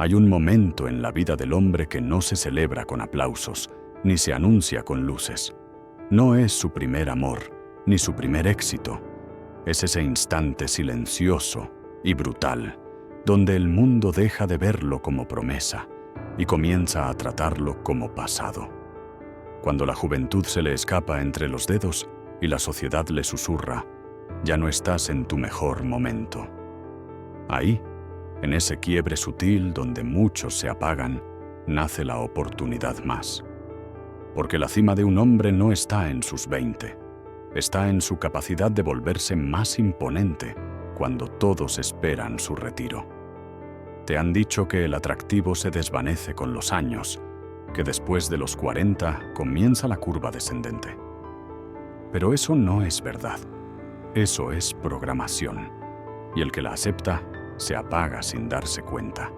Hay un momento en la vida del hombre que no se celebra con aplausos, ni se anuncia con luces. No es su primer amor, ni su primer éxito. Es ese instante silencioso y brutal, donde el mundo deja de verlo como promesa y comienza a tratarlo como pasado. Cuando la juventud se le escapa entre los dedos y la sociedad le susurra, ya no estás en tu mejor momento. Ahí, en ese quiebre sutil donde muchos se apagan, nace la oportunidad más. Porque la cima de un hombre no está en sus 20, está en su capacidad de volverse más imponente cuando todos esperan su retiro. Te han dicho que el atractivo se desvanece con los años, que después de los 40 comienza la curva descendente. Pero eso no es verdad. Eso es programación. Y el que la acepta se apaga sin darse cuenta.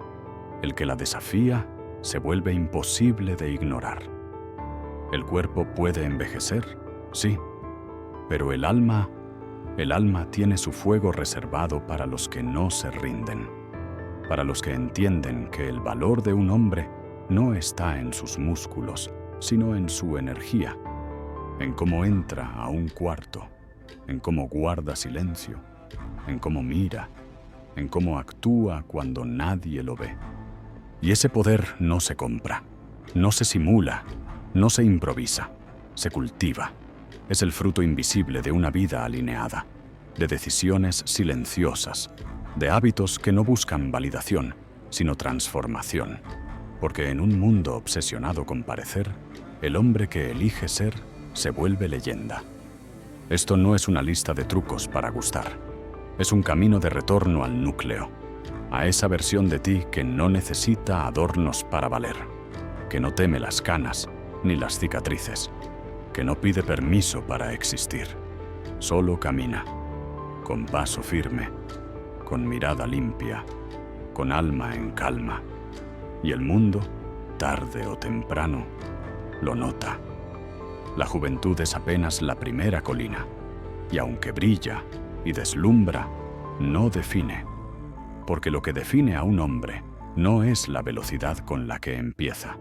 El que la desafía se vuelve imposible de ignorar. ¿El cuerpo puede envejecer? Sí. Pero el alma tiene su fuego reservado para los que no se rinden, para los que entienden que el valor de un hombre no está en sus músculos, sino en su energía, en cómo entra a un cuarto, en cómo guarda silencio, en cómo mira, en cómo actúa cuando nadie lo ve. Y ese poder no se compra, no se simula, no se improvisa, se cultiva. Es el fruto invisible de una vida alineada, de decisiones silenciosas, de hábitos que no buscan validación, sino transformación. Porque en un mundo obsesionado con parecer, el hombre que elige ser se vuelve leyenda. Esto no es una lista de trucos para gustar. Es un camino de retorno al núcleo, a esa versión de ti que no necesita adornos para valer, que no teme las canas ni las cicatrices, que no pide permiso para existir, solo camina, con paso firme, con mirada limpia, con alma en calma, y el mundo, tarde o temprano, lo nota. La juventud es apenas la primera colina, y aunque brilla y deslumbra, no define, porque lo que define a un hombre no es la velocidad con la que empieza,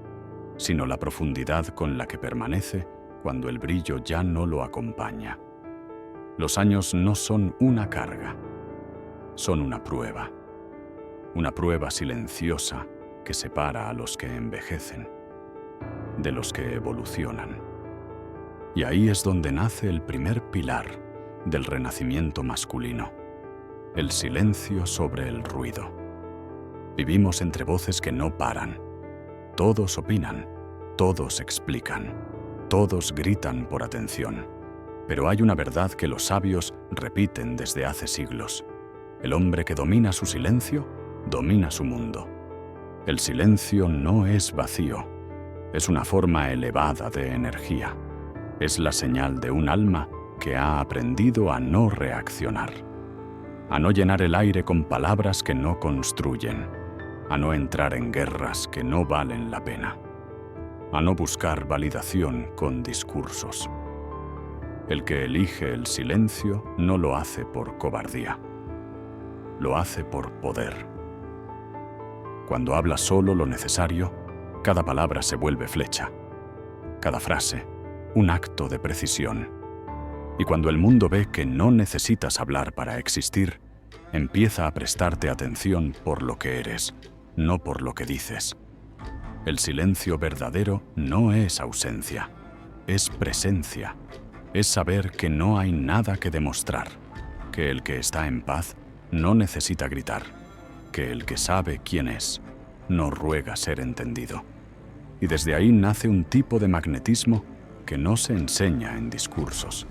sino la profundidad con la que permanece cuando el brillo ya no lo acompaña. Los años no son una carga, son una prueba silenciosa que separa a los que envejecen de los que evolucionan. Y ahí es donde nace el primer pilar del renacimiento masculino, el silencio sobre el ruido. Vivimos entre voces que no paran. Todos opinan, todos explican, todos gritan por atención. Pero hay una verdad que los sabios repiten desde hace siglos. El hombre que domina su silencio, domina su mundo. El silencio no es vacío, es una forma elevada de energía. Es la señal de un alma que ha aprendido a no reaccionar, a no llenar el aire con palabras que no construyen, a no entrar en guerras que no valen la pena, a no buscar validación con discursos. El que elige el silencio no lo hace por cobardía, lo hace por poder. Cuando habla solo lo necesario, cada palabra se vuelve flecha, cada frase un acto de precisión. Y cuando el mundo ve que no necesitas hablar para existir, empieza a prestarte atención por lo que eres, no por lo que dices. El silencio verdadero no es ausencia, es presencia. Es saber que no hay nada que demostrar, que el que está en paz no necesita gritar, que el que sabe quién es no ruega ser entendido. Y desde ahí nace un tipo de magnetismo que no se enseña en discursos,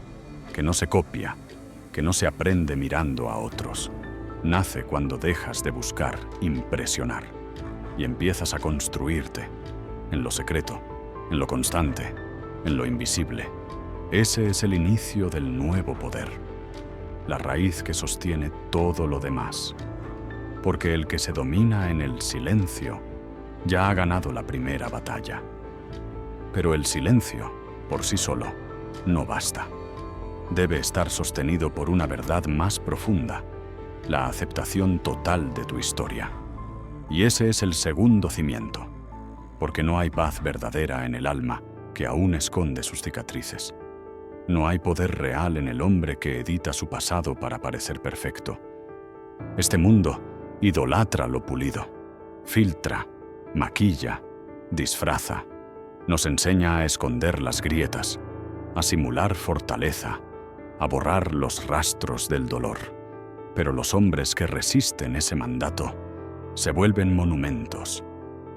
que no se copia, que no se aprende mirando a otros. Nace cuando dejas de buscar impresionar y empiezas a construirte en lo secreto, en lo constante, en lo invisible. Ese es el inicio del nuevo poder, la raíz que sostiene todo lo demás. Porque el que se domina en el silencio ya ha ganado la primera batalla. Pero el silencio, por sí solo, no basta. Debe estar sostenido por una verdad más profunda, la aceptación total de tu historia. Y ese es el segundo cimiento, porque no hay paz verdadera en el alma que aún esconde sus cicatrices. No hay poder real en el hombre que edita su pasado para parecer perfecto. Este mundo idolatra lo pulido, filtra, maquilla, disfraza, nos enseña a esconder las grietas, a simular fortaleza, a borrar los rastros del dolor. Pero los hombres que resisten ese mandato se vuelven monumentos,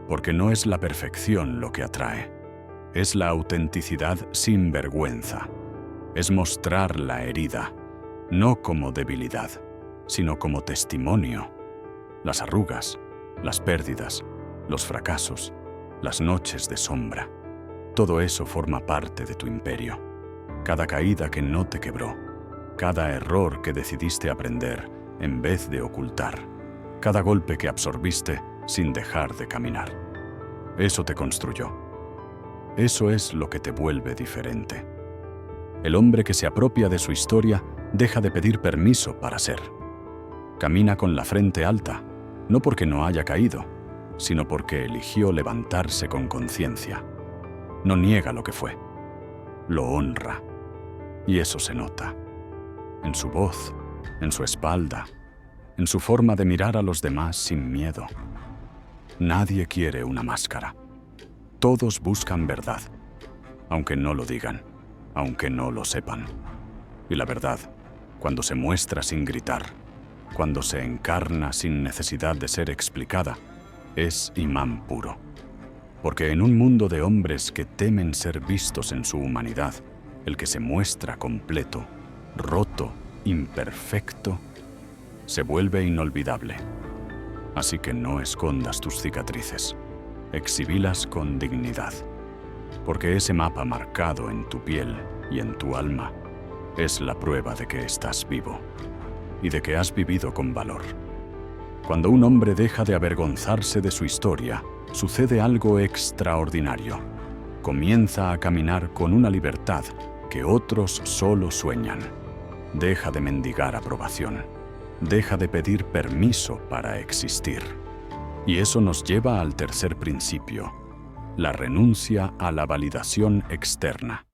porque no es la perfección lo que atrae, es la autenticidad sin vergüenza, es mostrar la herida, no como debilidad, sino como testimonio. Las arrugas, las pérdidas, los fracasos, las noches de sombra, todo eso forma parte de tu imperio. Cada caída que no te quebró, cada error que decidiste aprender en vez de ocultar, cada golpe que absorbiste sin dejar de caminar. Eso te construyó. Eso es lo que te vuelve diferente. El hombre que se apropia de su historia deja de pedir permiso para ser. Camina con la frente alta, no porque no haya caído, sino porque eligió levantarse con conciencia. No niega lo que fue, lo honra. Y eso se nota. En su voz, en su espalda, en su forma de mirar a los demás sin miedo. Nadie quiere una máscara. Todos buscan verdad, aunque no lo digan, aunque no lo sepan. Y la verdad, cuando se muestra sin gritar, cuando se encarna sin necesidad de ser explicada, es imán puro. Porque en un mundo de hombres que temen ser vistos en su humanidad, el que se muestra completo, roto, imperfecto, se vuelve inolvidable. Así que no escondas tus cicatrices, exhibílas con dignidad, porque ese mapa marcado en tu piel y en tu alma es la prueba de que estás vivo y de que has vivido con valor. Cuando un hombre deja de avergonzarse de su historia, sucede algo extraordinario. Comienza a caminar con una libertad que otros solo sueñan. Deja de mendigar aprobación. Deja de pedir permiso para existir. Y eso nos lleva al tercer principio, la renuncia a la validación externa.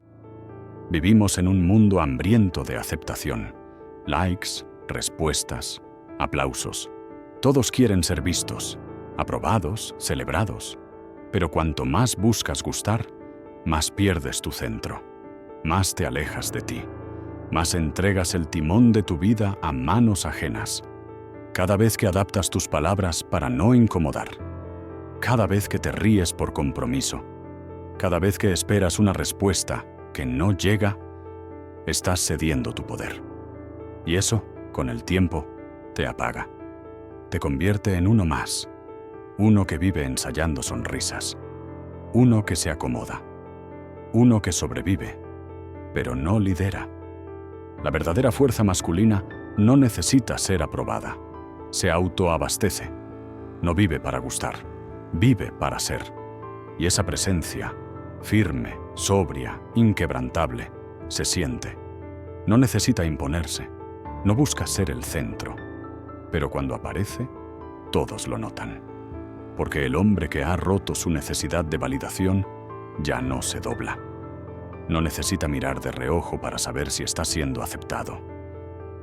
Vivimos en un mundo hambriento de aceptación. Likes, respuestas, aplausos. Todos quieren ser vistos, aprobados, celebrados. Pero cuanto más buscas gustar, más pierdes tu centro, más te alejas de ti, más entregas el timón de tu vida a manos ajenas. Cada vez que adaptas tus palabras para no incomodar, cada vez que te ríes por compromiso, cada vez que esperas una respuesta que no llega, estás cediendo tu poder. Y eso, con el tiempo, te apaga. Te convierte en uno más, uno que vive ensayando sonrisas, uno que se acomoda, uno que sobrevive, pero no lidera. La verdadera fuerza masculina no necesita ser aprobada, se autoabastece, no vive para gustar, vive para ser. Y esa presencia, firme, sobria, inquebrantable, se siente. No necesita imponerse, no busca ser el centro. Pero cuando aparece, todos lo notan. Porque el hombre que ha roto su necesidad de validación ya no se dobla. No necesita mirar de reojo para saber si está siendo aceptado.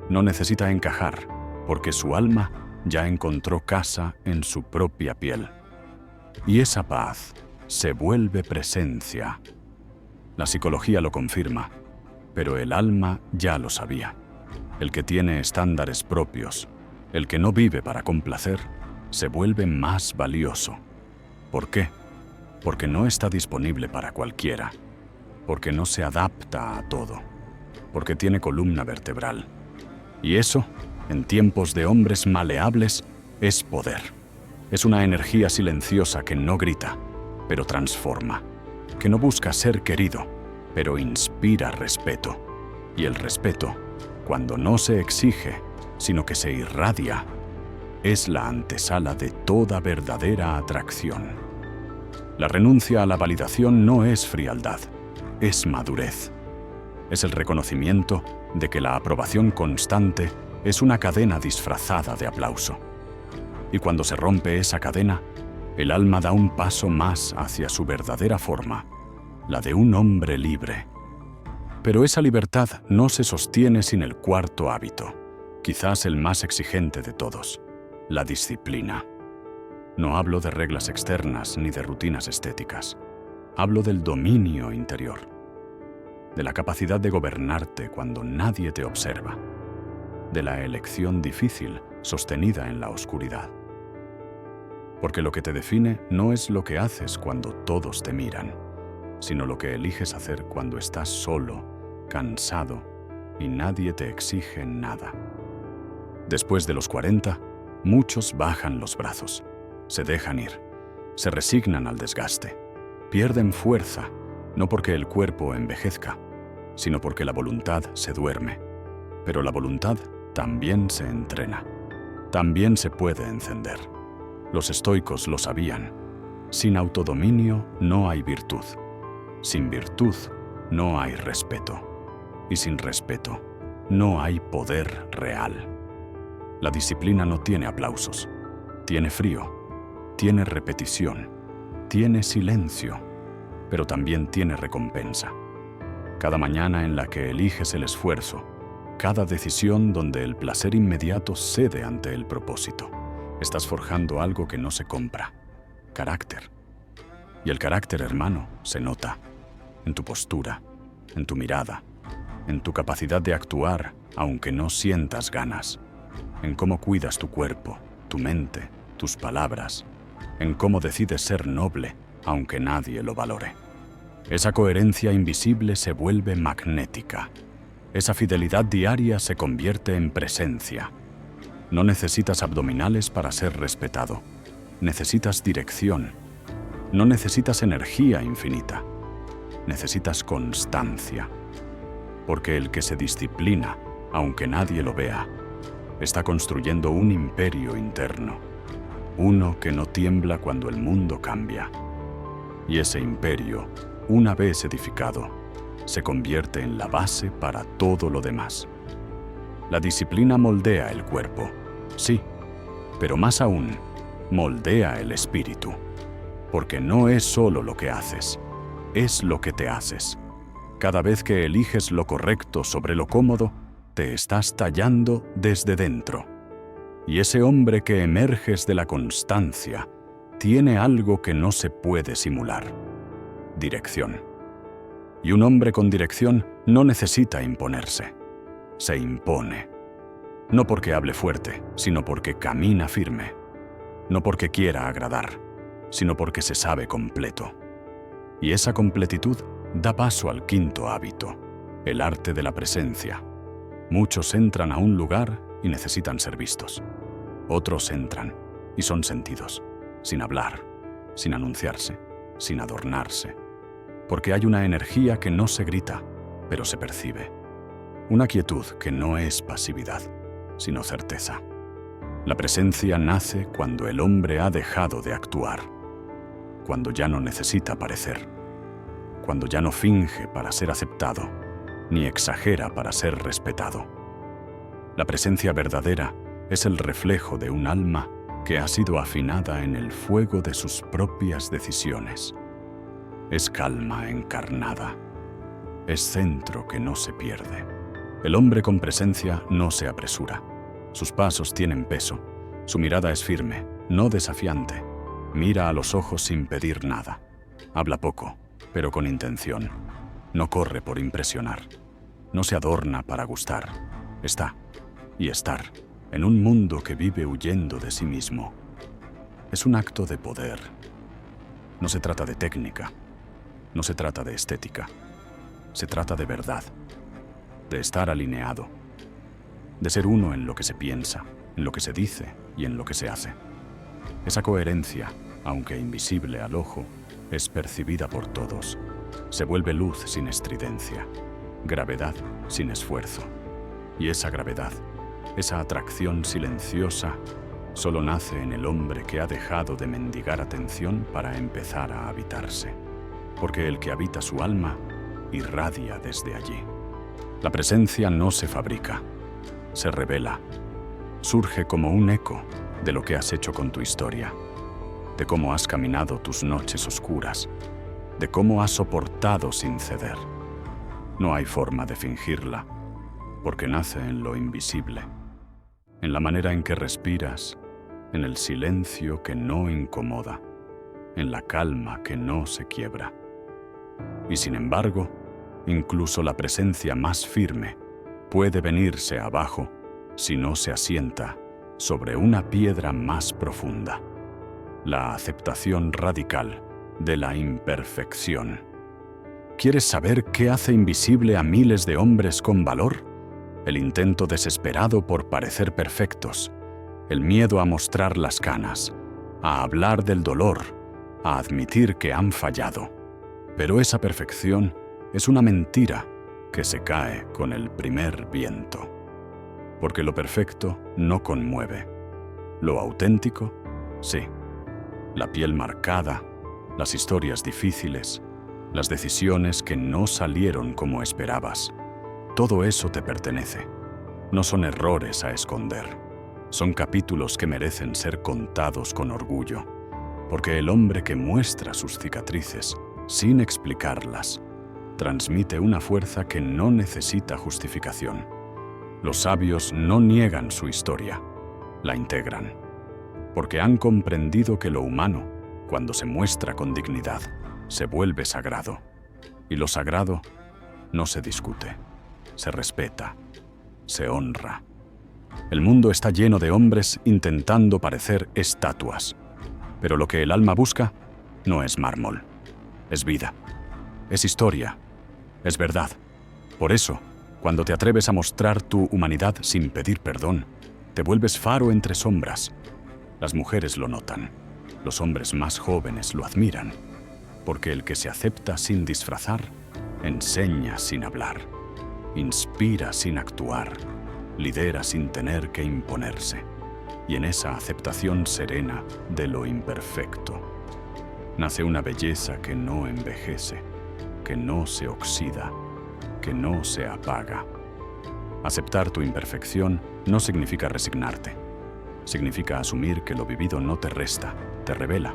No necesita encajar, porque su alma ya encontró casa en su propia piel. Y esa paz se vuelve presencia. La psicología lo confirma, pero el alma ya lo sabía. El que tiene estándares propios, el que no vive para complacer, se vuelve más valioso. ¿Por qué? Porque no está disponible para cualquiera, porque no se adapta a todo, porque tiene columna vertebral. Y eso, en tiempos de hombres maleables, es poder. Es una energía silenciosa que no grita, pero transforma, que no busca ser querido, pero inspira respeto. Y el respeto, cuando no se exige, sino que se irradia, es la antesala de toda verdadera atracción. La renuncia a la validación no es frialdad, es madurez. Es el reconocimiento de que la aprobación constante es una cadena disfrazada de aplauso. Y cuando se rompe esa cadena, el alma da un paso más hacia su verdadera forma, la de un hombre libre. Pero esa libertad no se sostiene sin el cuarto hábito, quizás el más exigente de todos, la disciplina. No hablo de reglas externas ni de rutinas estéticas. Hablo del dominio interior, de la capacidad de gobernarte cuando nadie te observa, de la elección difícil sostenida en la oscuridad. Porque lo que te define no es lo que haces cuando todos te miran, sino lo que eliges hacer cuando estás solo, cansado y nadie te exige nada. Después de los 40, muchos bajan los brazos, se dejan ir, se resignan al desgaste, pierden fuerza, no porque el cuerpo envejezca, sino porque la voluntad se duerme. Pero la voluntad también se entrena, también se puede encender. Los estoicos lo sabían. Sin autodominio no hay virtud. Sin virtud no hay respeto. Y sin respeto no hay poder real. La disciplina no tiene aplausos. Tiene frío, tiene repetición, tiene silencio, pero también tiene recompensa. Cada mañana en la que eliges el esfuerzo, cada decisión donde el placer inmediato cede ante el propósito, estás forjando algo que no se compra: carácter. Y el carácter, hermano, se nota en tu postura, en tu mirada, en tu capacidad de actuar aunque no sientas ganas, en cómo cuidas tu cuerpo, tu mente, tus palabras, en cómo decides ser noble aunque nadie lo valore. Esa coherencia invisible se vuelve magnética. Esa fidelidad diaria se convierte en presencia. No necesitas abdominales para ser respetado. Necesitas dirección. No necesitas energía infinita. Necesitas constancia. Porque el que se disciplina, aunque nadie lo vea, está construyendo un imperio interno. Uno que no tiembla cuando el mundo cambia. Y ese imperio, una vez edificado, se convierte en la base para todo lo demás. La disciplina moldea el cuerpo, sí, pero más aún, moldea el espíritu. Porque no es solo lo que haces, es lo que te haces. Cada vez que eliges lo correcto sobre lo cómodo, te estás tallando desde dentro. Y ese hombre que emerges de la constancia tiene algo que no se puede simular: dirección. Y un hombre con dirección no necesita imponerse, se impone. No porque hable fuerte, sino porque camina firme. No porque quiera agradar, sino porque se sabe completo. Y esa completitud da paso al quinto hábito, el arte de la presencia. Muchos entran a un lugar y necesitan ser vistos. Otros entran y son sentidos, sin hablar, sin anunciarse, sin adornarse. Porque hay una energía que no se grita, pero se percibe. Una quietud que no es pasividad, sino certeza. La presencia nace cuando el hombre ha dejado de actuar, cuando ya no necesita parecer, cuando ya no finge para ser aceptado, ni exagera para ser respetado. La presencia verdadera es el reflejo de un alma que ha sido afinada en el fuego de sus propias decisiones. Es calma encarnada. Es centro que no se pierde. El hombre con presencia no se apresura. Sus pasos tienen peso. Su mirada es firme, no desafiante. Mira a los ojos sin pedir nada. Habla poco, pero con intención. No corre por impresionar. No se adorna para gustar. Está, y estar, en un mundo que vive huyendo de sí mismo. Es un acto de poder. No se trata de técnica. No se trata de estética. Se trata de verdad. De estar alineado. De ser uno en lo que se piensa, en lo que se dice y en lo que se hace. Esa coherencia, aunque invisible al ojo, es percibida por todos. Se vuelve luz sin estridencia, gravedad sin esfuerzo. Y esa gravedad, esa atracción silenciosa, solo nace en el hombre que ha dejado de mendigar atención para empezar a habitarse. Porque el que habita su alma irradia desde allí. La presencia no se fabrica, se revela, surge como un eco de lo que has hecho con tu historia, de cómo has caminado tus noches oscuras, de cómo has soportado sin ceder. No hay forma de fingirla, porque nace en lo invisible, en la manera en que respiras, en el silencio que no incomoda, en la calma que no se quiebra. Y sin embargo, incluso la presencia más firme puede venirse abajo si no se asienta sobre una piedra más profunda, la aceptación radical de la imperfección. ¿Quieres saber qué hace invisible a miles de hombres con valor? El intento desesperado por parecer perfectos, el miedo a mostrar las canas, a hablar del dolor, a admitir que han fallado. Pero esa perfección es una mentira que se cae con el primer viento. Porque lo perfecto no conmueve. Lo auténtico, sí. La piel marcada, las historias difíciles, las decisiones que no salieron como esperabas. Todo eso te pertenece. No son errores a esconder. Son capítulos que merecen ser contados con orgullo. Porque el hombre que muestra sus cicatrices, sin explicarlas, transmite una fuerza que no necesita justificación. Los sabios no niegan su historia, la integran, porque han comprendido que lo humano, cuando se muestra con dignidad, se vuelve sagrado. Y lo sagrado no se discute, se respeta, se honra. El mundo está lleno de hombres intentando parecer estatuas, pero lo que el alma busca no es mármol, es vida, es historia, es verdad. Por eso, cuando te atreves a mostrar tu humanidad sin pedir perdón, te vuelves faro entre sombras. Las mujeres lo notan, los hombres más jóvenes lo admiran, porque el que se acepta sin disfrazar, enseña sin hablar, inspira sin actuar, lidera sin tener que imponerse, y en esa aceptación serena de lo imperfecto, nace una belleza que no envejece, que no se oxida, que no se apaga. Aceptar tu imperfección no significa resignarte. Significa asumir que lo vivido no te resta, te revela.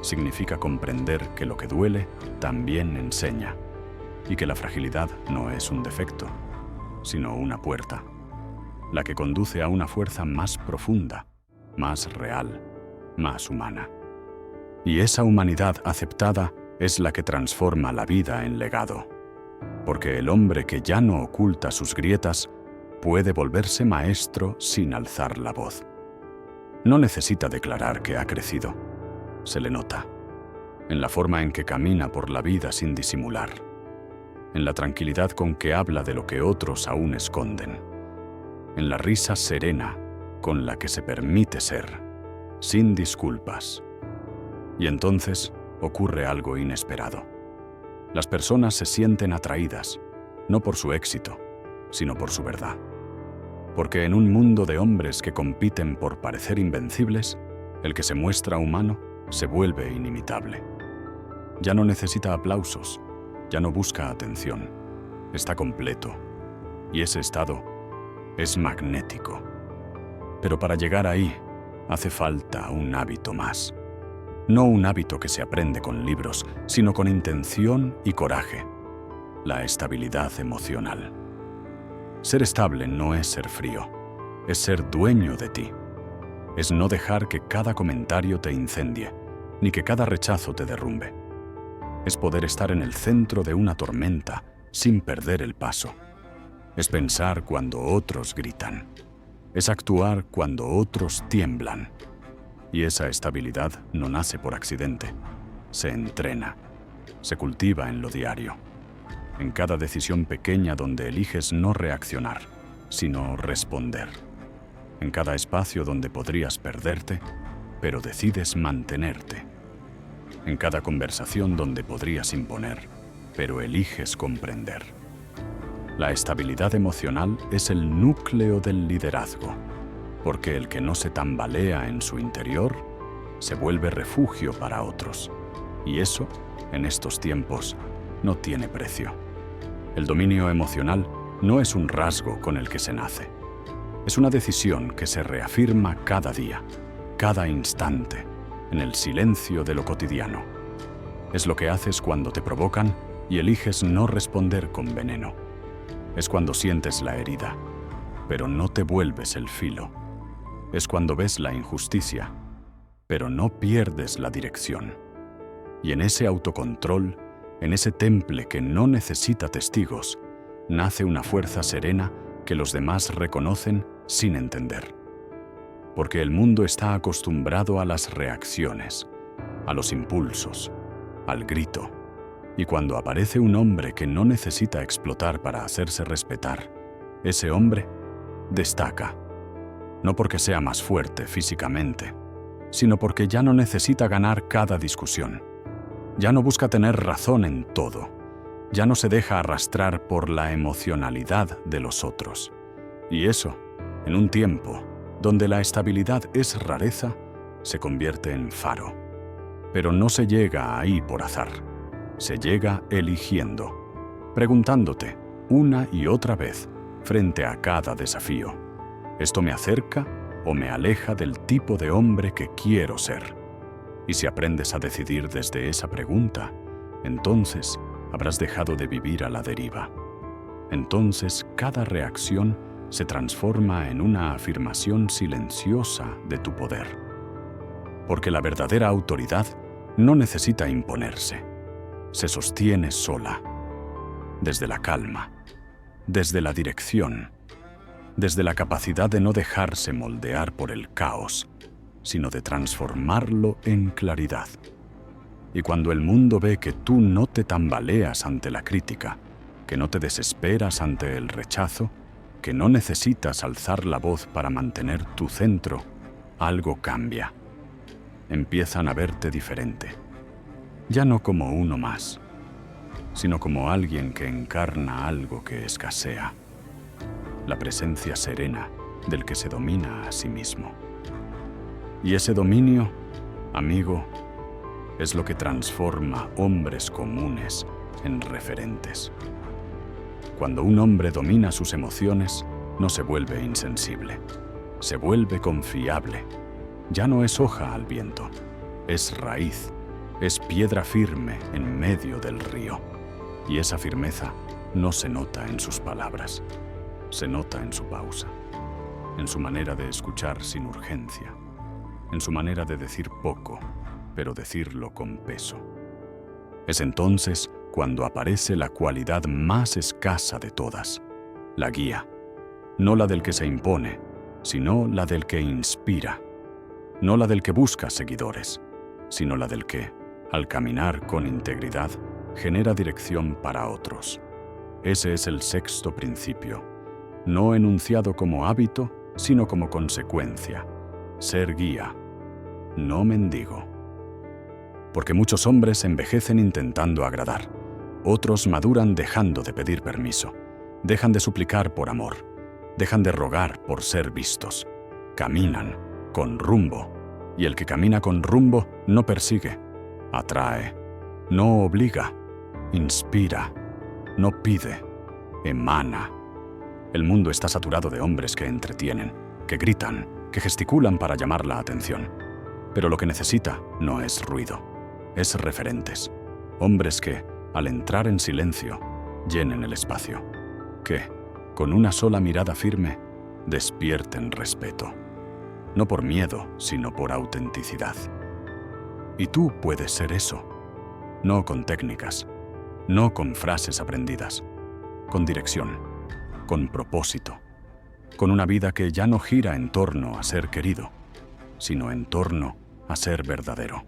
Significa comprender que lo que duele también enseña y que la fragilidad no es un defecto, sino una puerta, la que conduce a una fuerza más profunda, más real, más humana. Y esa humanidad aceptada es la que transforma la vida en legado. Porque el hombre que ya no oculta sus grietas puede volverse maestro sin alzar la voz. No necesita declarar que ha crecido. Se le nota, en la forma en que camina por la vida sin disimular, en la tranquilidad con que habla de lo que otros aún esconden, en la risa serena con la que se permite ser, sin disculpas. Y entonces ocurre algo inesperado. Las personas se sienten atraídas, no por su éxito, sino por su verdad. Porque en un mundo de hombres que compiten por parecer invencibles, el que se muestra humano se vuelve inimitable. Ya no necesita aplausos, ya no busca atención, está completo, y ese estado es magnético. Pero para llegar ahí, hace falta un hábito más. No un hábito que se aprende con libros, sino con intención y coraje. La estabilidad emocional. Ser estable no es ser frío, es ser dueño de ti. Es no dejar que cada comentario te incendie, ni que cada rechazo te derrumbe. Es poder estar en el centro de una tormenta sin perder el paso. Es pensar cuando otros gritan. Es actuar cuando otros tiemblan. Y esa estabilidad no nace por accidente. Se entrena, se cultiva en lo diario. En cada decisión pequeña donde eliges no reaccionar, sino responder. En cada espacio donde podrías perderte, pero decides mantenerte. En cada conversación donde podrías imponer, pero eliges comprender. La estabilidad emocional es el núcleo del liderazgo, porque el que no se tambalea en su interior se vuelve refugio para otros. Y eso, en estos tiempos, no tiene precio. El dominio emocional no es un rasgo con el que se nace. Es una decisión que se reafirma cada día, cada instante, en el silencio de lo cotidiano. Es lo que haces cuando te provocan y eliges no responder con veneno. Es cuando sientes la herida, pero no te vuelves el filo. Es cuando ves la injusticia, pero no pierdes la dirección. Y en ese autocontrol, en ese temple que no necesita testigos, nace una fuerza serena que los demás reconocen sin entender. Porque el mundo está acostumbrado a las reacciones, a los impulsos, al grito. Y cuando aparece un hombre que no necesita explotar para hacerse respetar, ese hombre destaca. No porque sea más fuerte físicamente, sino porque ya no necesita ganar cada discusión. Ya no busca tener razón en todo. Ya no se deja arrastrar por la emocionalidad de los otros. Y eso, en un tiempo donde la estabilidad es rareza, se convierte en faro. Pero no se llega ahí por azar. Se llega eligiendo, preguntándote una y otra vez frente a cada desafío: ¿esto me acerca o me aleja del tipo de hombre que quiero ser? Y si aprendes a decidir desde esa pregunta, entonces habrás dejado de vivir a la deriva. Entonces cada reacción se transforma en una afirmación silenciosa de tu poder. Porque la verdadera autoridad no necesita imponerse. Se sostiene sola, desde la calma, desde la dirección, desde la capacidad de no dejarse moldear por el caos, sino de transformarlo en claridad. Y cuando el mundo ve que tú no te tambaleas ante la crítica, que no te desesperas ante el rechazo, que no necesitas alzar la voz para mantener tu centro, algo cambia. Empiezan a verte diferente. Ya no como uno más, sino como alguien que encarna algo que escasea. La presencia serena del que se domina a sí mismo. Y ese dominio, amigo, es lo que transforma hombres comunes en referentes. Cuando un hombre domina sus emociones, no se vuelve insensible, se vuelve confiable. Ya no es hoja al viento, es raíz. Es piedra firme en medio del río. Y esa firmeza no se nota en sus palabras, se nota en su pausa, en su manera de escuchar sin urgencia, en su manera de decir poco, pero decirlo con peso. Es entonces cuando aparece la cualidad más escasa de todas, la guía, no la del que se impone, sino la del que inspira, no la del que busca seguidores, sino la del que, al caminar con integridad, genera dirección para otros. Ese es el sexto principio, no enunciado como hábito, sino como consecuencia. Ser guía, no mendigo. Porque muchos hombres envejecen intentando agradar, otros maduran dejando de pedir permiso, dejan de suplicar por amor, dejan de rogar por ser vistos, caminan con rumbo, y el que camina con rumbo no persigue, atrae, no obliga, inspira, no pide, emana. El mundo está saturado de hombres que entretienen, que gritan, que gesticulan para llamar la atención. Pero lo que necesita no es ruido, es referentes. Hombres que, al entrar en silencio, llenen el espacio. Que, con una sola mirada firme, despierten respeto. No por miedo, sino por autenticidad. Y tú puedes ser eso. No con técnicas, no con frases aprendidas, con dirección, con propósito, con una vida que ya no gira en torno a ser querido, sino en torno a ser verdadero.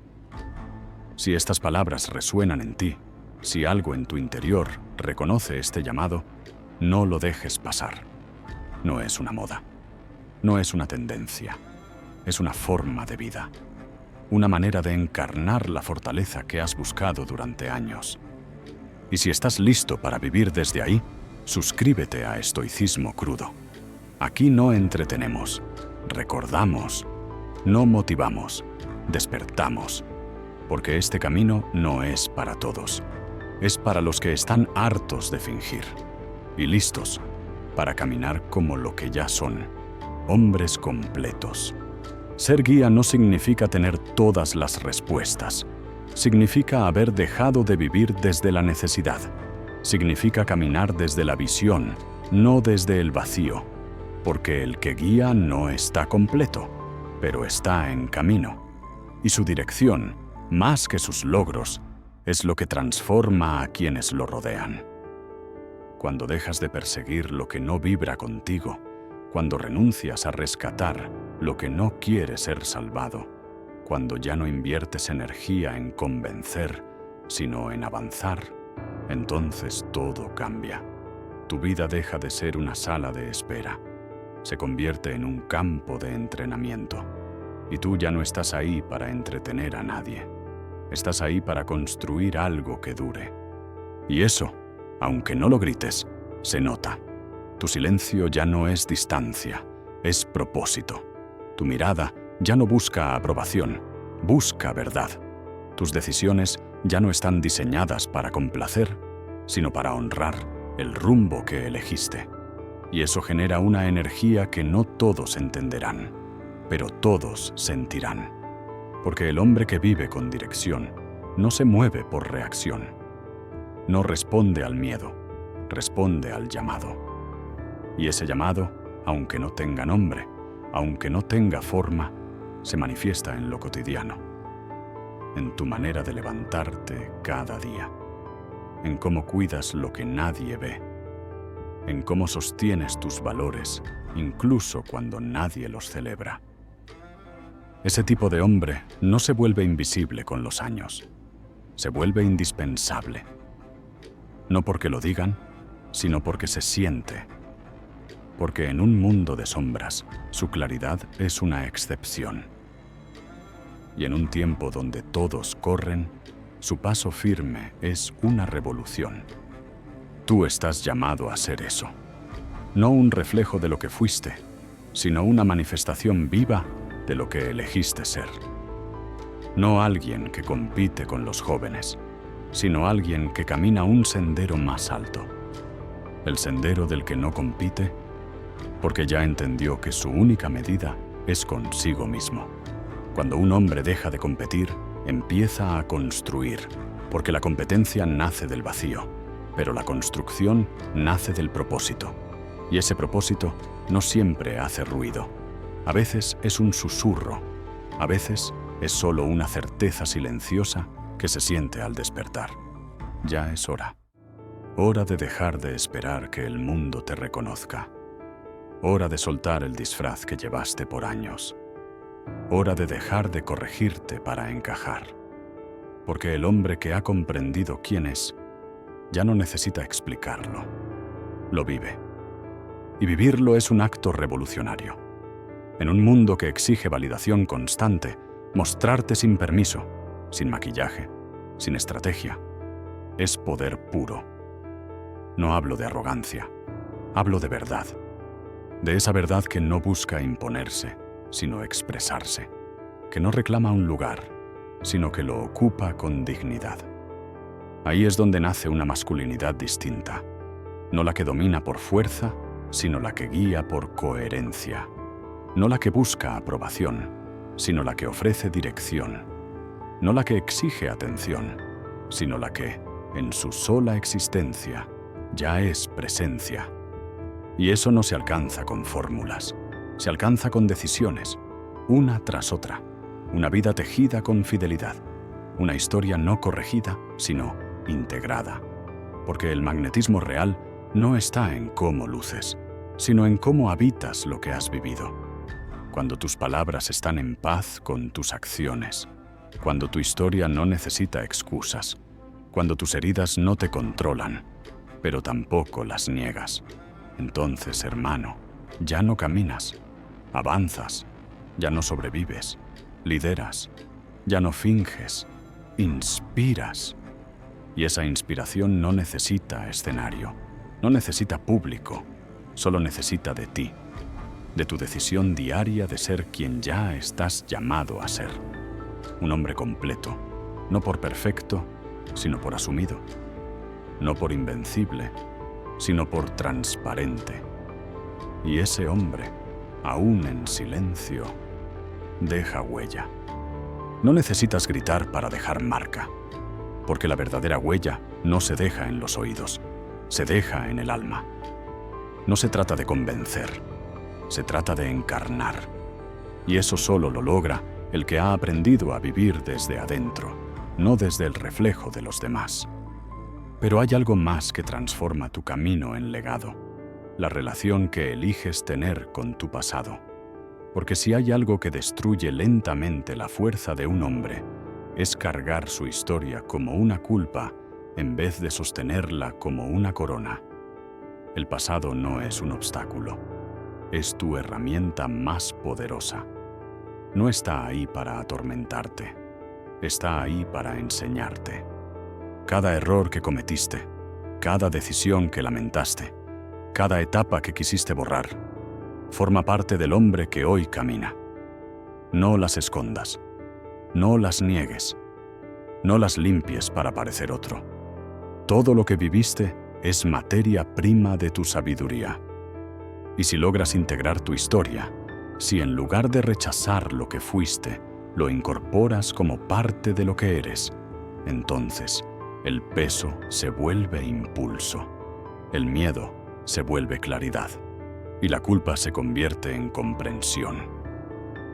Si estas palabras resuenan en ti, si algo en tu interior reconoce este llamado, no lo dejes pasar. No es una moda, no es una tendencia, es una forma de vida, una manera de encarnar la fortaleza que has buscado durante años. Y si estás listo para vivir desde ahí, suscríbete a Estoicismo Crudo. Aquí no entretenemos, recordamos, no motivamos, despertamos, porque este camino no es para todos. Es para los que están hartos de fingir y listos para caminar como lo que ya son, hombres completos. Ser guía no significa tener todas las respuestas. Significa haber dejado de vivir desde la necesidad. Significa caminar desde la visión, no desde el vacío. Porque el que guía no está completo, pero está en camino. Y su dirección, más que sus logros, es lo que transforma a quienes lo rodean. Cuando dejas de perseguir lo que no vibra contigo, cuando renuncias a rescatar lo que no quiere ser salvado, cuando ya no inviertes energía en convencer, sino en avanzar, entonces todo cambia. Tu vida deja de ser una sala de espera. Se convierte en un campo de entrenamiento. Y tú ya no estás ahí para entretener a nadie. Estás ahí para construir algo que dure. Y eso, aunque no lo grites, se nota. Tu silencio ya no es distancia, es propósito. Tu mirada ya no busca aprobación, busca verdad. Tus decisiones ya no están diseñadas para complacer, sino para honrar el rumbo que elegiste. Y eso genera una energía que no todos entenderán, pero todos sentirán. Porque el hombre que vive con dirección no se mueve por reacción. No responde al miedo, responde al llamado. Y ese llamado, aunque no tenga nombre, aunque no tenga forma, se manifiesta en lo cotidiano, en tu manera de levantarte cada día, en cómo cuidas lo que nadie ve, en cómo sostienes tus valores, incluso cuando nadie los celebra. Ese tipo de hombre no se vuelve invisible con los años, se vuelve indispensable. No porque lo digan, sino porque se siente. Porque en un mundo de sombras, su claridad es una excepción. Y en un tiempo donde todos corren, su paso firme es una revolución. Tú estás llamado a ser eso. No un reflejo de lo que fuiste, sino una manifestación viva de lo que elegiste ser. No alguien que compite con los jóvenes, sino alguien que camina un sendero más alto. El sendero del que no compite, porque ya entendió que su única medida es consigo mismo. Cuando un hombre deja de competir, empieza a construir, porque la competencia nace del vacío, pero la construcción nace del propósito. Y ese propósito no siempre hace ruido. A veces es un susurro, a veces es solo una certeza silenciosa que se siente al despertar. Ya es hora. Hora de dejar de esperar que el mundo te reconozca. Hora de soltar el disfraz que llevaste por años. Hora de dejar de corregirte para encajar. Porque el hombre que ha comprendido quién es, ya no necesita explicarlo. Lo vive. Y vivirlo es un acto revolucionario. En un mundo que exige validación constante, mostrarte sin permiso, sin maquillaje, sin estrategia, es poder puro. No hablo de arrogancia, hablo de verdad. De esa verdad que no busca imponerse, sino expresarse, que no reclama un lugar, sino que lo ocupa con dignidad. Ahí es donde nace una masculinidad distinta, no la que domina por fuerza, sino la que guía por coherencia, no la que busca aprobación, sino la que ofrece dirección, no la que exige atención, sino la que, en su sola existencia, ya es presencia. Y eso no se alcanza con fórmulas, se alcanza con decisiones, una tras otra, una vida tejida con fidelidad, una historia no corregida, sino integrada. Porque el magnetismo real no está en cómo luces, sino en cómo habitas lo que has vivido. Cuando tus palabras están en paz con tus acciones, cuando tu historia no necesita excusas, cuando tus heridas no te controlan, pero tampoco las niegas. Entonces, hermano, ya no caminas, avanzas, ya no sobrevives, lideras, ya no finges, inspiras. Y esa inspiración no necesita escenario, no necesita público, solo necesita de ti, de tu decisión diaria de ser quien ya estás llamado a ser. Un hombre completo, no por perfecto, sino por asumido, no por invencible, sino por transparente. Y ese hombre aún en silencio, deja huella. No necesitas gritar para dejar marca, porque la verdadera huella no se deja en los oídos, se deja en el alma. No se trata de convencer, se trata de encarnar. Y eso solo lo logra el que ha aprendido a vivir desde adentro, no desde el reflejo de los demás. Pero hay algo más que transforma tu camino en legado, la relación que eliges tener con tu pasado. Porque si hay algo que destruye lentamente la fuerza de un hombre, es cargar su historia como una culpa en vez de sostenerla como una corona. El pasado no es un obstáculo, es tu herramienta más poderosa. No está ahí para atormentarte, está ahí para enseñarte. Cada error que cometiste, cada decisión que lamentaste, cada etapa que quisiste borrar, forma parte del hombre que hoy camina. No las escondas, no las niegues, no las limpies para parecer otro. Todo lo que viviste es materia prima de tu sabiduría. Y si logras integrar tu historia, si en lugar de rechazar lo que fuiste, lo incorporas como parte de lo que eres, entonces el peso se vuelve impulso, el miedo se vuelve claridad y la culpa se convierte en comprensión.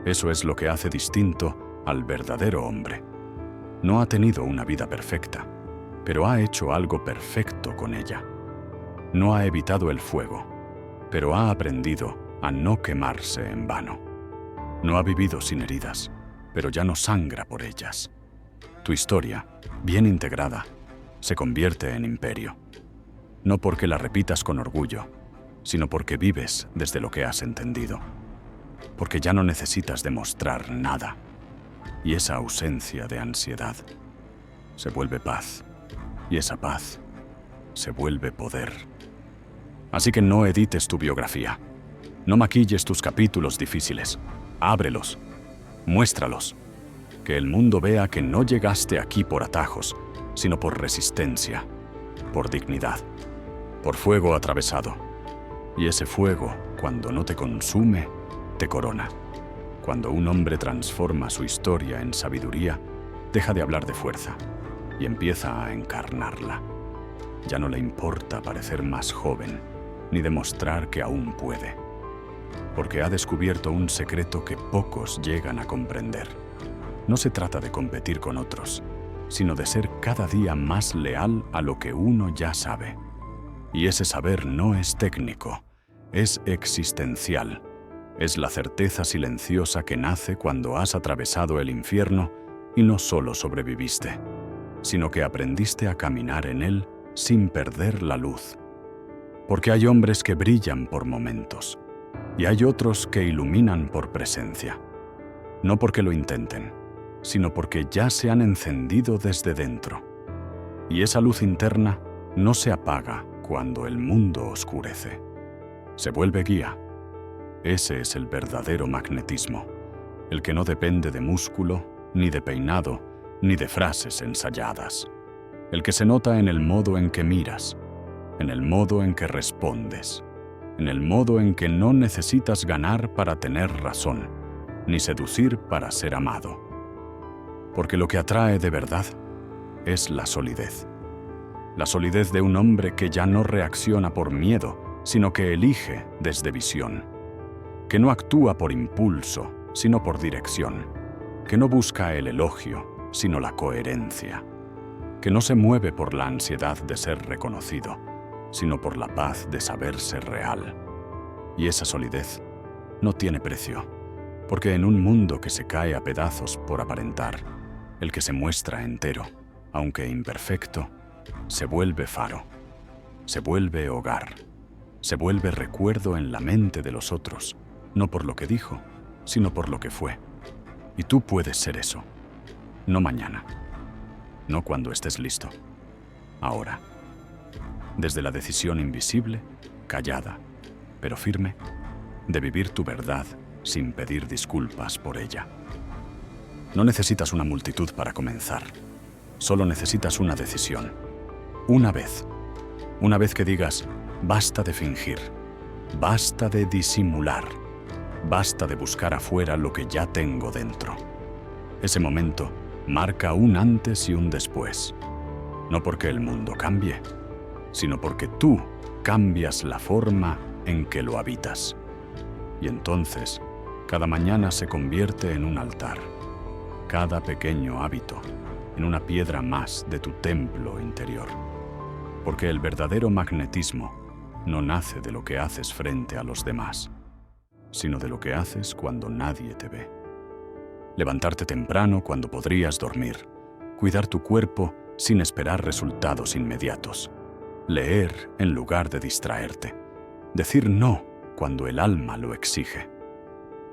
Eso es lo que hace distinto al verdadero hombre. No ha tenido una vida perfecta, pero ha hecho algo perfecto con ella. No ha evitado el fuego, pero ha aprendido a no quemarse en vano. No ha vivido sin heridas, pero ya no sangra por ellas. Tu historia, bien integrada, se convierte en imperio. No porque la repitas con orgullo, sino porque vives desde lo que has entendido. Porque ya no necesitas demostrar nada. Y esa ausencia de ansiedad se vuelve paz. Y esa paz se vuelve poder. Así que no edites tu biografía. No maquilles tus capítulos difíciles. Ábrelos. Muéstralos. Que el mundo vea que no llegaste aquí por atajos, sino por resistencia, por dignidad, por fuego atravesado. Y ese fuego, cuando no te consume, te corona. Cuando un hombre transforma su historia en sabiduría, deja de hablar de fuerza y empieza a encarnarla. Ya no le importa parecer más joven, ni demostrar que aún puede, porque ha descubierto un secreto que pocos llegan a comprender. No se trata de competir con otros, sino de ser cada día más leal a lo que uno ya sabe. Y ese saber no es técnico, es existencial. Es la certeza silenciosa que nace cuando has atravesado el infierno y no solo sobreviviste, sino que aprendiste a caminar en él sin perder la luz. Porque hay hombres que brillan por momentos y hay otros que iluminan por presencia. No porque lo intenten, sino porque ya se han encendido desde dentro. Y esa luz interna no se apaga cuando el mundo oscurece. Se vuelve guía. Ese es el verdadero magnetismo, el que no depende de músculo, ni de peinado, ni de frases ensayadas. El que se nota en el modo en que miras, en el modo en que respondes, en el modo en que no necesitas ganar para tener razón, ni seducir para ser amado. Porque lo que atrae de verdad es la solidez. La solidez de un hombre que ya no reacciona por miedo, sino que elige desde visión. Que no actúa por impulso, sino por dirección. Que no busca el elogio, sino la coherencia. Que no se mueve por la ansiedad de ser reconocido, sino por la paz de saberse real. Y esa solidez no tiene precio, porque en un mundo que se cae a pedazos por aparentar, el que se muestra entero, aunque imperfecto, se vuelve faro, se vuelve hogar, se vuelve recuerdo en la mente de los otros, no por lo que dijo, sino por lo que fue. Y tú puedes ser eso, no mañana, no cuando estés listo, ahora. Desde la decisión invisible, callada, pero firme, de vivir tu verdad sin pedir disculpas por ella. No necesitas una multitud para comenzar, solo necesitas una decisión. Una vez que digas, basta de fingir, basta de disimular, Basta de buscar afuera lo que ya tengo dentro. Ese momento marca un antes y un después. No porque el mundo cambie, sino porque tú cambias la forma en que lo habitas. Y entonces, cada mañana se convierte en un altar. Cada pequeño hábito en una piedra más de tu templo interior. Porque el verdadero magnetismo no nace de lo que haces frente a los demás, sino de lo que haces cuando nadie te ve. Levantarte temprano cuando podrías dormir. Cuidar tu cuerpo sin esperar resultados inmediatos. Leer en lugar de distraerte. Decir no cuando el alma lo exige.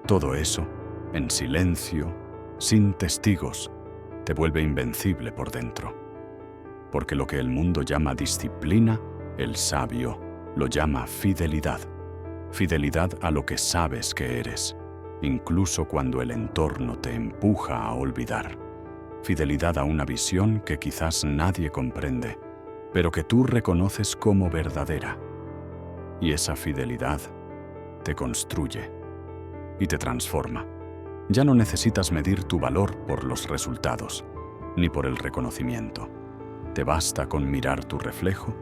Todo eso, en silencio, sin testigos, te vuelve invencible por dentro. Porque lo que el mundo llama disciplina, el sabio lo llama fidelidad. Fidelidad a lo que sabes que eres, incluso cuando el entorno te empuja a olvidar. Fidelidad a una visión que quizás nadie comprende, pero que tú reconoces como verdadera. Y esa fidelidad te construye y te transforma. Ya no necesitas medir tu valor por los resultados, ni por el reconocimiento. Te basta con mirar tu reflejo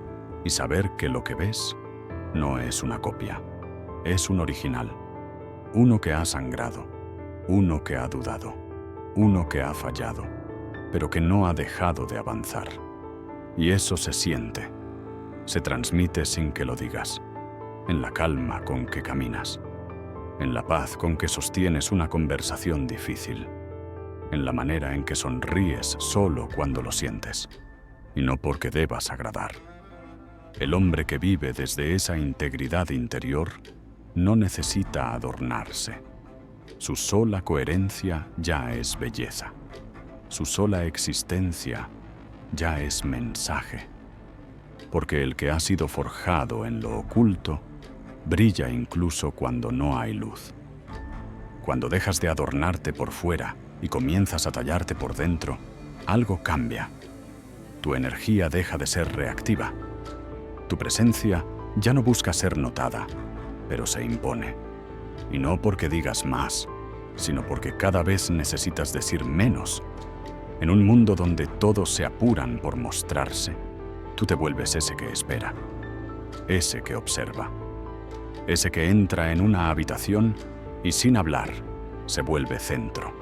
y saber que lo que ves no es una copia, es un original. Uno que ha sangrado, uno que ha dudado, uno que ha fallado, pero que no ha dejado de avanzar. Y eso se siente, se transmite sin que lo digas, en la calma con que caminas, en la paz con que sostienes una conversación difícil, en la manera en que sonríes solo cuando lo sientes, y no porque debas agradar. El hombre que vive desde esa integridad interior no necesita adornarse. Su sola coherencia ya es belleza. Su sola existencia ya es mensaje. Porque el que ha sido forjado en lo oculto brilla incluso cuando no hay luz. Cuando dejas de adornarte por fuera y comienzas a tallarte por dentro, algo cambia. Tu energía deja de ser reactiva. Tu presencia ya no busca ser notada, pero se impone. Y no porque digas más, sino porque cada vez necesitas decir menos. En un mundo donde todos se apuran por mostrarse, tú te vuelves ese que espera, ese que observa, ese que entra en una habitación y sin hablar se vuelve centro.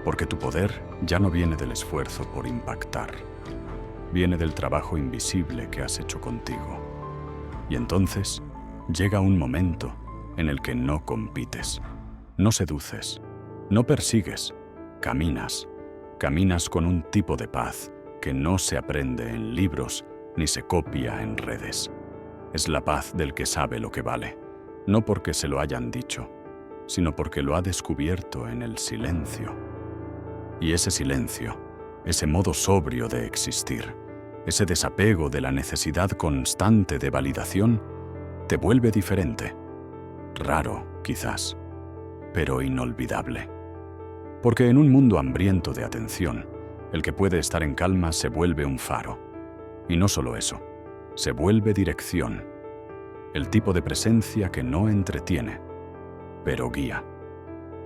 Porque tu poder ya no viene del esfuerzo por impactar, viene del trabajo invisible que has hecho contigo. Y entonces llega un momento en el que no compites, no seduces, no persigues, caminas. Caminas con un tipo de paz que no se aprende en libros ni se copia en redes. Es la paz del que sabe lo que vale, no porque se lo hayan dicho, sino porque lo ha descubierto en el silencio. Y ese silencio, ese modo sobrio de existir, ese desapego de la necesidad constante de validación, te vuelve diferente. Raro, quizás, pero inolvidable. Porque en un mundo hambriento de atención, el que puede estar en calma se vuelve un faro. Y no solo eso, se vuelve dirección. El tipo de presencia que no entretiene, pero guía.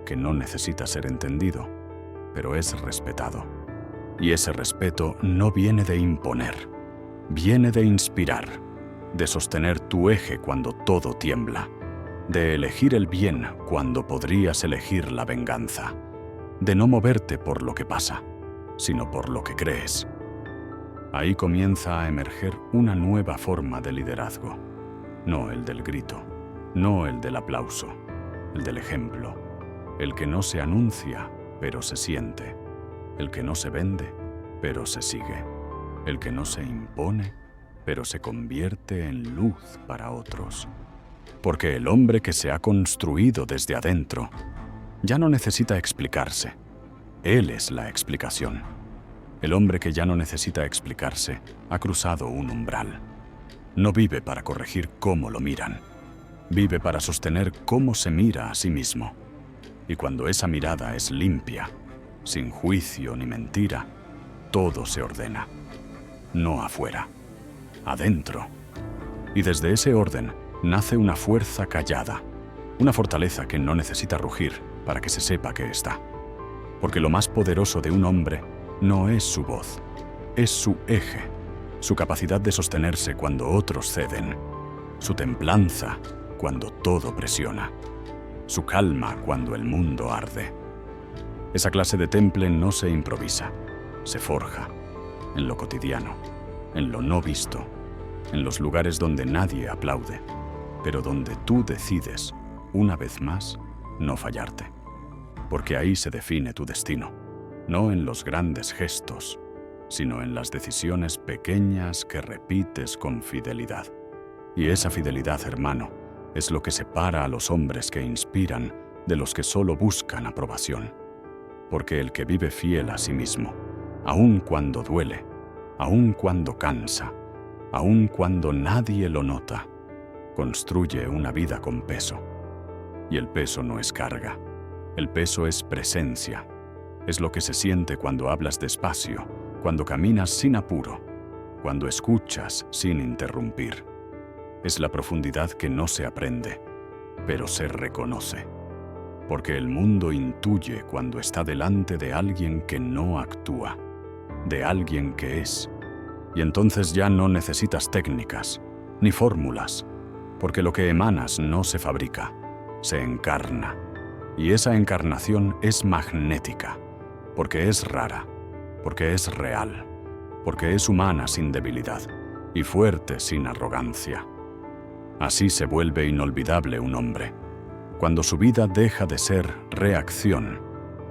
Que no necesita ser entendido, pero es respetado. Y ese respeto no viene de imponer, viene de inspirar, de sostener tu eje cuando todo tiembla, de elegir el bien cuando podrías elegir la venganza, de no moverte por lo que pasa, sino por lo que crees. Ahí comienza a emerger una nueva forma de liderazgo. No el del grito, no el del aplauso, el del ejemplo, el que no se anuncia, pero se siente, el que no se vende, pero se sigue, el que no se impone, pero se convierte en luz para otros. Porque el hombre que se ha construido desde adentro ya no necesita explicarse. Él es la explicación. El hombre que ya no necesita explicarse ha cruzado un umbral. No vive para corregir cómo lo miran. Vive para sostener cómo se mira a sí mismo. Y cuando esa mirada es limpia, sin juicio ni mentira, todo se ordena. No afuera, adentro. Y desde ese orden nace una fuerza callada, Una fortaleza que no necesita rugir para que se sepa que está. Porque lo más poderoso de un hombre no es su voz, es su eje, su capacidad de sostenerse cuando otros ceden, su templanza cuando todo presiona, su calma cuando el mundo arde. Esa clase de temple no se improvisa, se forja en lo cotidiano, en lo no visto, en los lugares donde nadie aplaude, pero donde tú decides, una vez más, no fallarte. Porque ahí se define tu destino, no en los grandes gestos, sino en las decisiones pequeñas que repites con fidelidad. Y esa fidelidad, hermano, es lo que separa a los hombres que inspiran de los que solo buscan aprobación. Porque el que vive fiel a sí mismo, aun cuando duele, aun cuando cansa, aun cuando nadie lo nota, construye una vida con peso. Y el peso no es carga. El peso es presencia, es lo que se siente cuando hablas despacio, cuando caminas sin apuro, cuando escuchas sin interrumpir. Es la profundidad que no se aprende, pero se reconoce. Porque el mundo intuye cuando está delante de alguien que no actúa, de alguien que es. Y entonces ya no necesitas técnicas, ni fórmulas, porque lo que emanas no se fabrica, se encarna. Y esa encarnación es magnética, porque es rara, porque es real, porque es humana sin debilidad y fuerte sin arrogancia. Así se vuelve inolvidable un hombre, cuando su vida deja de ser reacción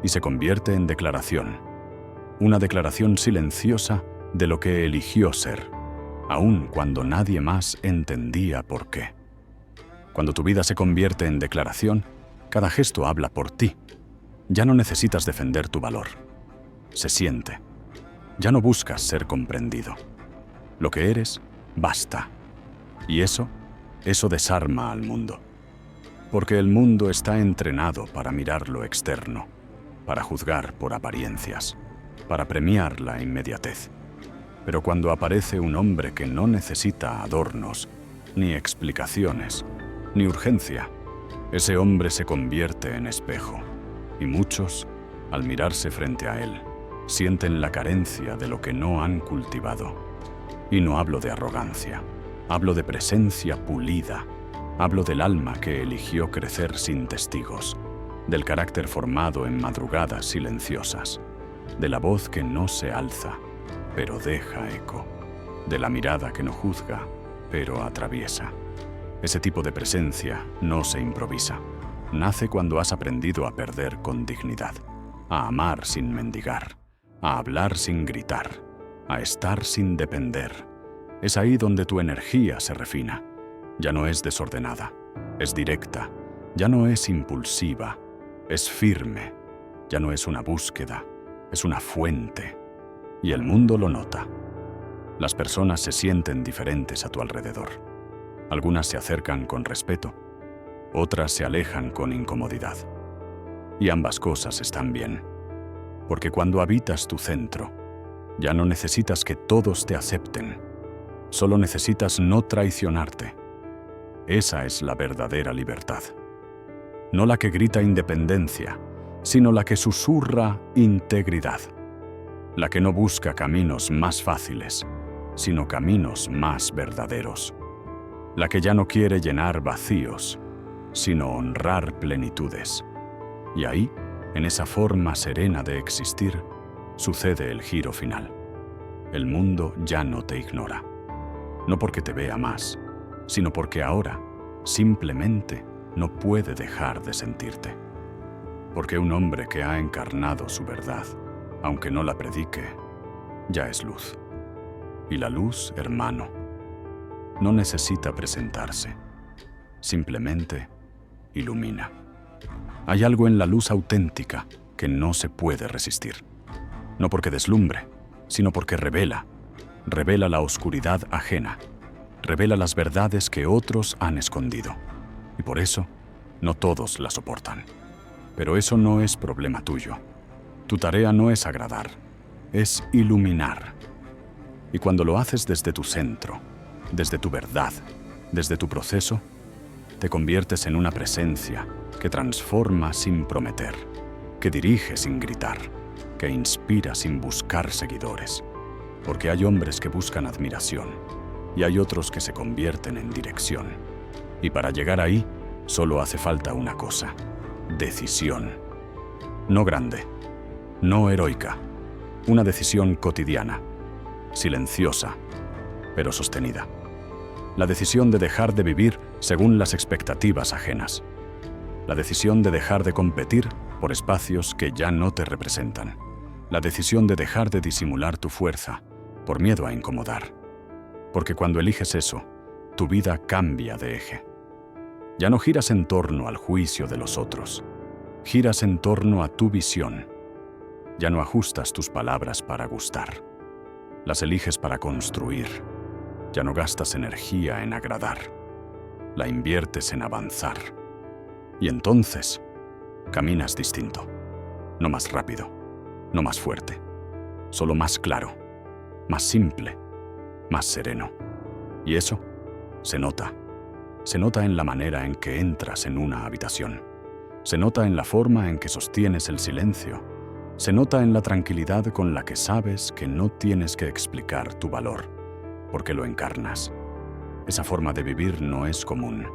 y se convierte en declaración, una declaración silenciosa de lo que eligió ser, aun cuando nadie más entendía por qué. Cuando tu vida se convierte en declaración, cada gesto habla por ti. Ya no necesitas defender tu valor. Se siente. Ya no buscas ser comprendido. Lo que eres, basta. Y eso desarma al mundo. Porque el mundo está entrenado para mirar lo externo, para juzgar por apariencias, para premiar la inmediatez. Pero cuando aparece un hombre que no necesita adornos, ni explicaciones, ni urgencia, ese hombre se convierte en espejo, y muchos, al mirarse frente a él, sienten la carencia de lo que no han cultivado. Y no hablo de arrogancia, hablo de presencia pulida, hablo del alma que eligió crecer sin testigos, del carácter formado en madrugadas silenciosas, de la voz que no se alza, pero deja eco, de la mirada que no juzga, pero atraviesa. Ese tipo de presencia no se improvisa. Nace cuando has aprendido a perder con dignidad, a amar sin mendigar, a hablar sin gritar, a estar sin depender. Es ahí donde tu energía se refina. Ya no es desordenada, es directa, ya no es impulsiva, es firme, ya no es una búsqueda, es una fuente. Y el mundo lo nota. Las personas se sienten diferentes a tu alrededor. Algunas se acercan con respeto, otras se alejan con incomodidad. Y ambas cosas están bien, porque cuando habitas tu centro, ya no necesitas que todos te acepten, solo necesitas no traicionarte. Esa es la verdadera libertad. No la que grita independencia, sino la que susurra integridad. La que no busca caminos más fáciles, sino caminos más verdaderos. La que ya no quiere llenar vacíos, sino honrar plenitudes. Y ahí, en esa forma serena de existir, sucede el giro final. El mundo ya no te ignora. No porque te vea más, sino porque ahora, simplemente, no puede dejar de sentirte. Porque un hombre que ha encarnado su verdad, aunque no la predique, ya es luz. Y la luz, hermano, no necesita presentarse, simplemente ilumina. Hay algo en la luz auténtica que no se puede resistir. No porque deslumbre, sino porque revela la oscuridad ajena, revela las verdades que otros han escondido. Y por eso, no todos la soportan. Pero eso no es problema tuyo. Tu tarea no es agradar, es iluminar. Y cuando lo haces desde tu centro, desde tu verdad, desde tu proceso, Te conviertes en una presencia que transforma sin prometer, que dirige sin gritar, que inspira sin buscar seguidores. Porque hay hombres que buscan admiración y hay otros que se convierten en dirección. Y para llegar ahí, solo hace falta una cosa: decisión. No grande, no heroica, una decisión cotidiana, silenciosa, pero sostenida. La decisión de dejar de vivir según las expectativas ajenas. La decisión de dejar de competir por espacios que ya no te representan. La decisión de dejar de disimular tu fuerza por miedo a incomodar. Porque cuando eliges eso, tu vida cambia de eje. Ya no giras en torno al juicio de los otros. Giras en torno a tu visión. Ya no ajustas tus palabras para gustar. Las eliges para construir. Ya no gastas energía en agradar. La inviertes en avanzar. Y entonces, caminas distinto. No más rápido, no más fuerte. Solo más claro, más simple, más sereno. Y eso se nota. Se nota en la manera en que entras en una habitación. Se nota en la forma en que sostienes el silencio. Se nota en la tranquilidad con la que sabes que no tienes que explicar tu valor, porque lo encarnas. Esa forma de vivir no es común.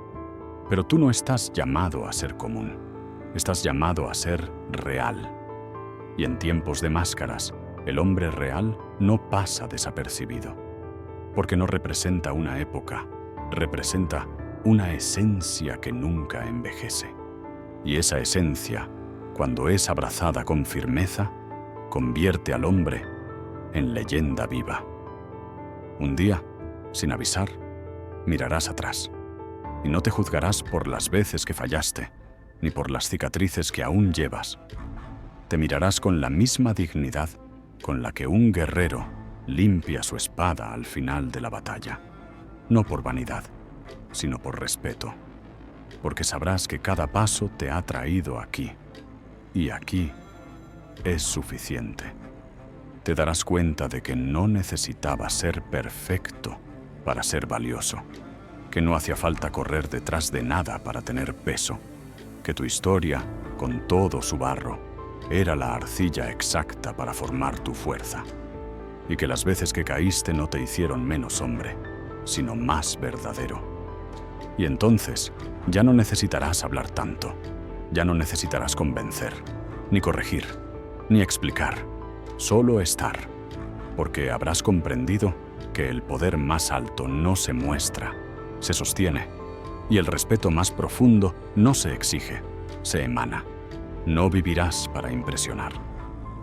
Pero tú no estás llamado a ser común. Estás llamado a ser real. Y en tiempos de máscaras, el hombre real no pasa desapercibido. Porque no representa una época, representa una esencia que nunca envejece. Y esa esencia, cuando es abrazada con firmeza, convierte al hombre en leyenda viva. Un día, sin avisar, mirarás atrás y no te juzgarás por las veces que fallaste, ni por las cicatrices que aún llevas. Te mirarás con la misma dignidad con la que un guerrero limpia su espada al final de la batalla. No por vanidad, sino por respeto. Porque sabrás que cada paso te ha traído aquí. Y aquí es suficiente. Te darás cuenta de que no necesitabas ser perfecto para ser valioso. Que no hacía falta correr detrás de nada para tener peso. Que tu historia, con todo su barro, era la arcilla exacta para formar tu fuerza. Y que las veces que caíste no te hicieron menos hombre, sino más verdadero. Y entonces ya no necesitarás hablar tanto. Ya no necesitarás convencer, ni corregir, ni explicar. Solo estar. Porque habrás comprendido que el poder más alto no se muestra, se sostiene. Y el respeto más profundo no se exige, se emana. No vivirás para impresionar.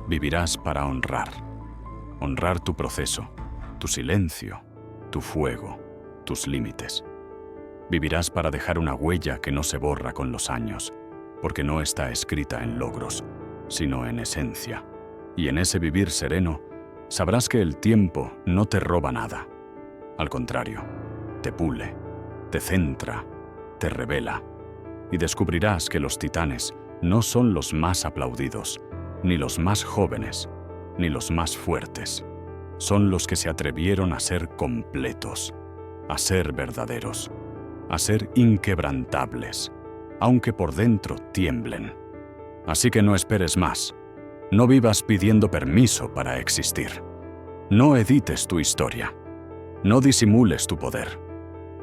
Vivirás para honrar. Honrar tu proceso, tu silencio, tu fuego, tus límites. Vivirás para dejar una huella que no se borra con los años, porque no está escrita en logros, sino en esencia. Y en ese vivir sereno, sabrás que el tiempo no te roba nada. Al contrario, te pule, te centra, te revela. Y descubrirás que los titanes no son los más aplaudidos, ni los más jóvenes, ni los más fuertes. Son los que se atrevieron a ser completos, a ser verdaderos, a ser inquebrantables, aunque por dentro tiemblen. Así que no esperes más. No vivas pidiendo permiso para existir. No edites tu historia. No disimules tu poder.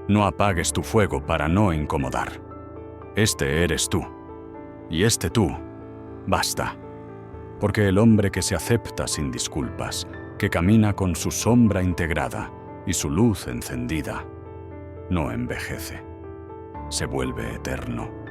No apagues tu fuego para no incomodar. Este eres tú. Y este tú, basta. Porque el hombre que se acepta sin disculpas, que camina con su sombra integrada y su luz encendida, no envejece. Se vuelve eterno.